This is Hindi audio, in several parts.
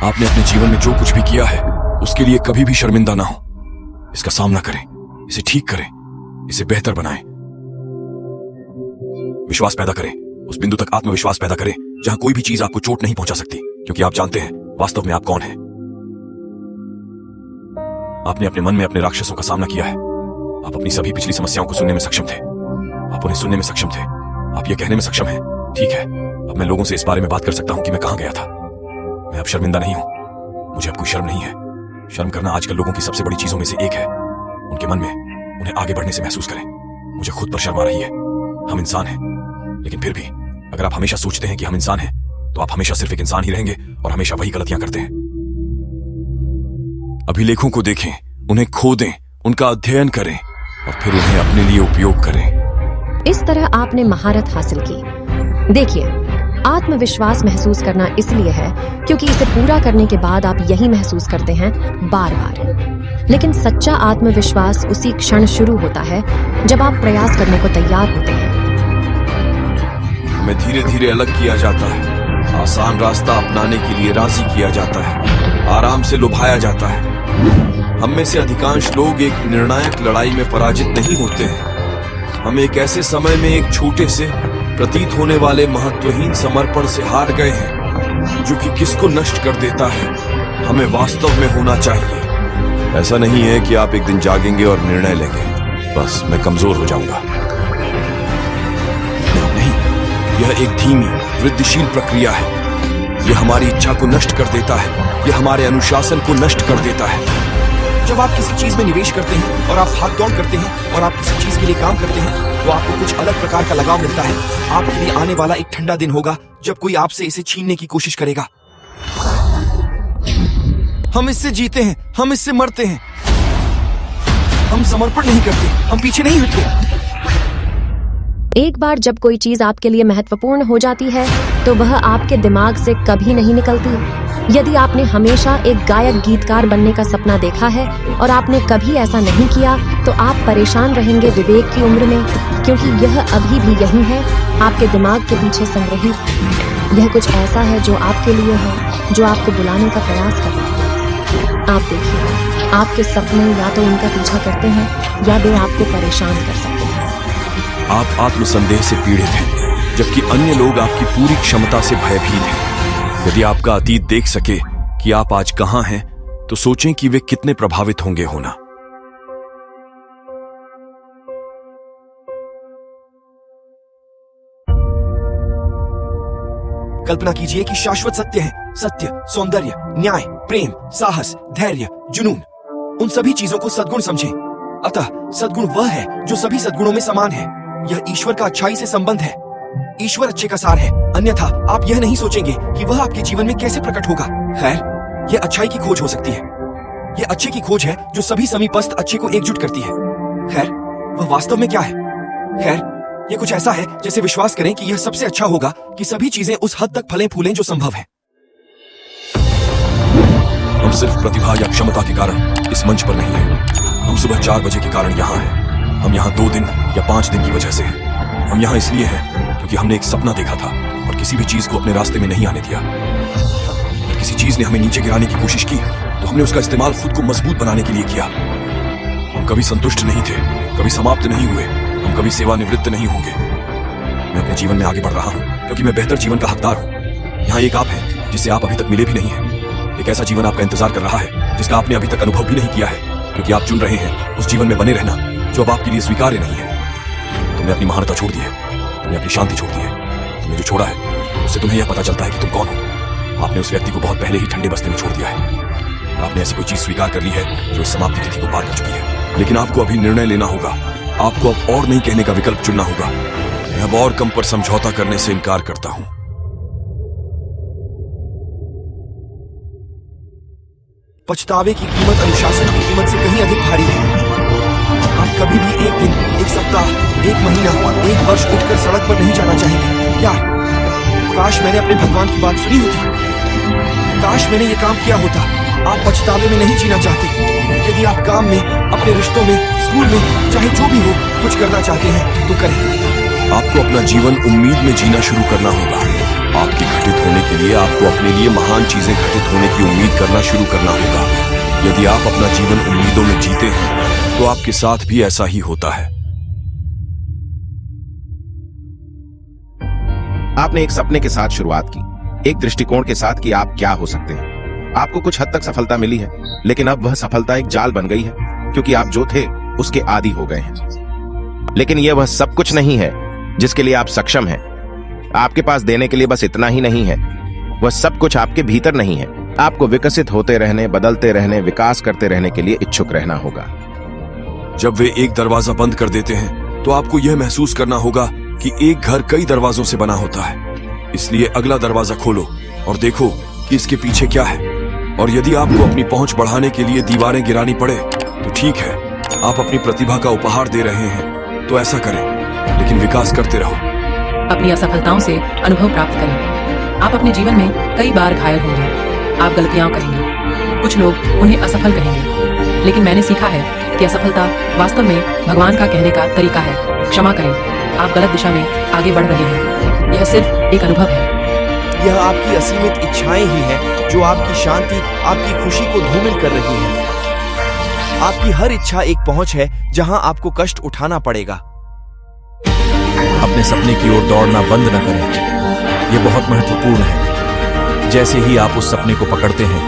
आपने अपने जीवन में जो कुछ भी किया है उसके लिए कभी भी शर्मिंदा ना हो। इसका सामना करें, इसे ठीक करें, इसे बेहतर बनाएं। विश्वास पैदा करें, उस बिंदु तक आत्मविश्वास पैदा करें जहां कोई भी चीज आपको चोट नहीं पहुंचा सकती, क्योंकि आप जानते हैं वास्तव में आप कौन हैं। आपने अपने मन में अपने राक्षसों का सामना किया है। आप अपनी सभी पिछली समस्याओं को सुनने में सक्षम थे, आप उन्हें सुनने में सक्षम थे, आप ये कहने में सक्षम हैं, ठीक है, अब मैं लोगों से इस बारे में बात कर सकता हूं कि मैं कहां गया था। मैं अब शर्मिंदा नहीं हूं, मुझे अब कोई शर्म नहीं है। शर्म करना आजकल लोगों की सबसे बड़ी चीजों में से एक है। उनके मन में उन्हें आगे बढ़ने से महसूस करें। मुझे खुद पर शर्म आ रही है। हम इंसान हैं, लेकिन फिर भी अगर आप हमेशा सोचते हैं कि हम इंसान हैं तो आप हमेशा सिर्फ एक इंसान ही रहेंगे और हमेशा वही गलतियां करते हैं। अभिलेखों को देखें, उन्हें खोदें, उनका अध्ययन करें और फिर उन्हें अपने लिए उपयोग करें। इस तरह आपने महारत हासिल की। देखिए, आत्मविश्वास महसूस करना इसलिए है क्योंकि इसे पूरा करने के बाद आप यही महसूस करते हैं बार बार। लेकिन सच्चा आत्मविश्वास उसी क्षण शुरू होता है जब आप प्रयास करने को तैयार होते हैं। हमें धीरे धीरे अलग किया जाता है, आसान रास्ता अपनाने के लिए राजी किया जाता है, आराम से लुभाया जाता है। हम में से अधिकांश लोग एक निर्णायक लड़ाई में पराजित नहीं होते हैं। हम एक ऐसे समय में एक छोटे से प्रतीत होने वाले महत्वहीन समर्पण से हार गए हैं जो कि किसको नष्ट कर देता है। हमें वास्तव में होना चाहिए। ऐसा नहीं है कि आप एक दिन जागेंगे और निर्णय लेंगे, बस मैं कमजोर हो जाऊंगा। नहीं, यह एक धीमी वृद्धिशील प्रक्रिया है। यह हमारी इच्छा को नष्ट कर देता है, यह हमारे अनुशासन को नष्ट कर देता है। जब आप किसी चीज में निवेश करते हैं और आप भाग दौड़ करते हैं और आप किसी चीज के लिए काम करते हैं तो आपको कुछ अलग प्रकार का लगाव मिलता है। आपके लिए आने वाला एक ठंडा दिन होगा जब कोई आपसे इसे छीनने की कोशिश करेगा। हम इससे जीते हैं, हम इससे मरते हैं। हम समर्पण नहीं करते, हम पीछे नहीं हटते। एक बार जब कोई चीज आपके लिए महत्वपूर्ण हो जाती है तो वह आपके दिमाग से कभी नहीं निकलती। यदि आपने हमेशा एक गायक गीतकार बनने का सपना देखा है और आपने कभी ऐसा नहीं किया तो आप परेशान रहेंगे विवेक की उम्र में, क्योंकि यह अभी भी यही है, आपके दिमाग के पीछे संग्रहित। यह कुछ ऐसा है जो आपके लिए है, जो आपको बुलाने का प्रयास कर रहा है। आप देखिए, आपके सपने या तो उनका पीछा करते हैं या वे आपको परेशान कर सकते हैं। आप आत्मसंदेह से पीड़ित हैं, जबकि अन्य लोग आपकी पूरी क्षमता से भयभीत हैं। यदि आपका अतीत देख सके कि आप आज कहां हैं, तो सोचें कि वे कितने प्रभावित होंगे होना। कल्पना कीजिए कि शाश्वत सत्य है, सत्य, सौंदर्य, न्याय, प्रेम, साहस, धैर्य, जुनून, उन सभी चीजों को सद्गुण समझें। अतः सद्गुण वह है जो सभी सद्गुणों में समान है। यह ईश्वर का अच्छाई से संबंध है। ईश्वर अच्छे का सार है, अन्यथा आप यह नहीं सोचेंगे कि वह आपके जीवन में कैसे प्रकट होगा। खैर, यह अच्छाई की खोज हो सकती है। यह अच्छे की खोज है जो सभी समीपस्थ अच्छे को एकजुट करती है। खैर, वह वास्तव में क्या है? खैर, यह कुछ ऐसा है जैसे विश्वास करें कि यह सबसे अच्छा होगा कि सभी चीजें उस हद तक फलें फूलें जो संभव है। हम सिर्फ प्रतिभा या क्षमता के कारण इस मंच पर नहीं हैं। हम सुबह 4 बजे के कारण यहाँ हैं। हम यहाँ 2 दिन या 5 दिन की वजह से हैं। हम यहाँ इसलिए हैं क्योंकि हमने एक सपना देखा था और किसी भी चीज को अपने रास्ते में नहीं आने दिया। अगर किसी चीज ने हमें नीचे गिराने की कोशिश की तो हमने उसका इस्तेमाल खुद को मजबूत बनाने के लिए किया। हम कभी संतुष्ट नहीं थे, कभी समाप्त नहीं हुए, हम कभी सेवानिवृत्त नहीं होंगे। मैं अपने जीवन में आगे बढ़ रहा हूँ क्योंकि मैं बेहतर जीवन का हकदार हूँ। यहाँ एक आप है जिससे आप अभी तक मिले भी नहीं है। एक ऐसा जीवन आपका इंतजार कर रहा है जिसका आपने अभी तक अनुभव भी नहीं किया है, क्योंकि आप चुन रहे हैं उस जीवन में बने रहना जो अब आपके लिए स्वीकार्य नहीं है। तुमने अपनी महानता छोड़ दी है, तुमने अपनी शांति छोड़ दी है। तुमने जो छोड़ा है उससे तुम्हें यह पता चलता है कि तुम कौन हो। आपने उस व्यक्ति को बहुत पहले ही ठंडे बस्ते में छोड़ दिया है। आपने ऐसी कोई चीज स्वीकार कर ली है जो इस समाप्ति तिथि को पार कर चुकी है। लेकिन आपको अभी निर्णय लेना होगा। आपको अब और नहीं कहने का विकल्प चुनना होगा। मैं अब और कम पर समझौता करने से इनकार करता हूं। पछतावे की कीमत अनुशासन की कीमत से कहीं अधिक भारी है। आप कभी भी एक दिन, एक सप्ताह, एक महीना, एक वर्ष उठकर सड़क पर नहीं जाना चाहेंगे। यार, काश मैंने अपने भगवान की बात सुनी होती। काश मैंने ये काम किया होता। आप पछतावे में नहीं जीना चाहते। यदि आप काम में, अपने रिश्तों में, स्कूल में, चाहे जो भी हो, कुछ करना चाहते हैं तो करें। आपको अपना जीवन उम्मीद में जीना शुरू करना होगा। आपके घटित होने के लिए आपको अपने लिए महान चीजें घटित होने की उम्मीद करना शुरू करना होगा। यदि आप अपना जीवन उम्मीदों में जीते हैं तो आपके साथ भी ऐसा ही होता है। आपने एक सपने के साथ शुरुआत की, एक दृष्टिकोण के साथ कि आप क्या हो सकते हैं। आपको कुछ हद तक सफलता मिली है, लेकिन अब वह सफलता एक जाल बन गई है, क्योंकि आप जो थे उसके आदी हो गए हैं। लेकिन यह वह सब कुछ नहीं है जिसके लिए आप सक्षम हैं। आपके पास देने के लिए बस इतना ही नहीं है, वह सब कुछ आपके भीतर नहीं है। आपको विकसित होते रहने, बदलते रहने, विकास करते रहने के लिए इच्छुक रहना होगा। जब वे एक दरवाजा बंद कर देते हैं तो आपको यह महसूस करना होगा कि एक घर कई दरवाजों से बना होता है। इसलिए अगला दरवाजा खोलो और देखो कि इसके पीछे क्या है। और यदि आपको अपनी पहुंच बढ़ाने के लिए दीवारें गिरानी पड़े तो ठीक है, आप अपनी प्रतिभा का उपहार दे रहे हैं तो ऐसा करें, लेकिन विकास करते रहो। अपनी असफलताओं से अनुभव प्राप्त करें। आप अपने जीवन में कई बार घायल होंगे, आप गलतियां करेंगे, कुछ लोग उन्हें असफल कहेंगे, लेकिन मैंने सीखा है कि असफलता वास्तव में भगवान का कहने का तरीका है। क्षमा करें, आप गलत दिशा में आगे बढ़ रहे हैं। यह सिर्फ एक अनुभव है। यह आपकी असीमित इच्छाएं ही हैं जो आपकी शांति, आपकी खुशी को धूमिल कर रही हैं। आपकी हर इच्छा एक पहुंच है जहां आपको कष्ट उठाना पड़ेगा। अपने सपने की ओर दौड़ना बंद न करें, यह बहुत महत्वपूर्ण है। जैसे ही आप उस सपने को पकड़ते हैं,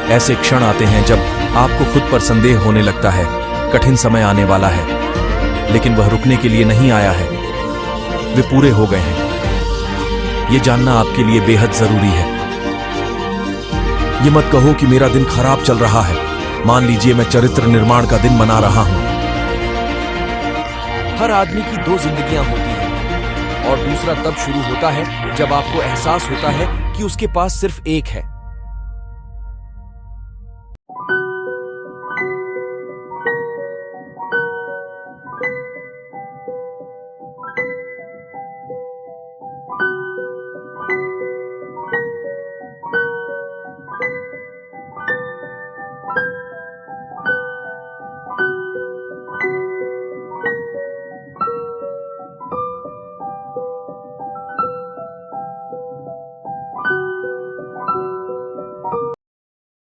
ऐसे क्षण आते हैं जब आपको खुद पर संदेह होने लगता है, कठिन समय आने वाला है, लेकिन वह रुकने के लिए नहीं आया है, वे पूरे हो गए हैं। ये जानना आपके लिए बेहद जरूरी है। ये मत कहो कि मेरा दिन खराब चल रहा है। मान लीजिए मैं चरित्र निर्माण का दिन मना रहा हूं। हर आदमी की दो जिंदगियां होती हैं और दूसरा तब शुरू होता है जब आपको एहसास होता है कि उसके पास सिर्फ एक है।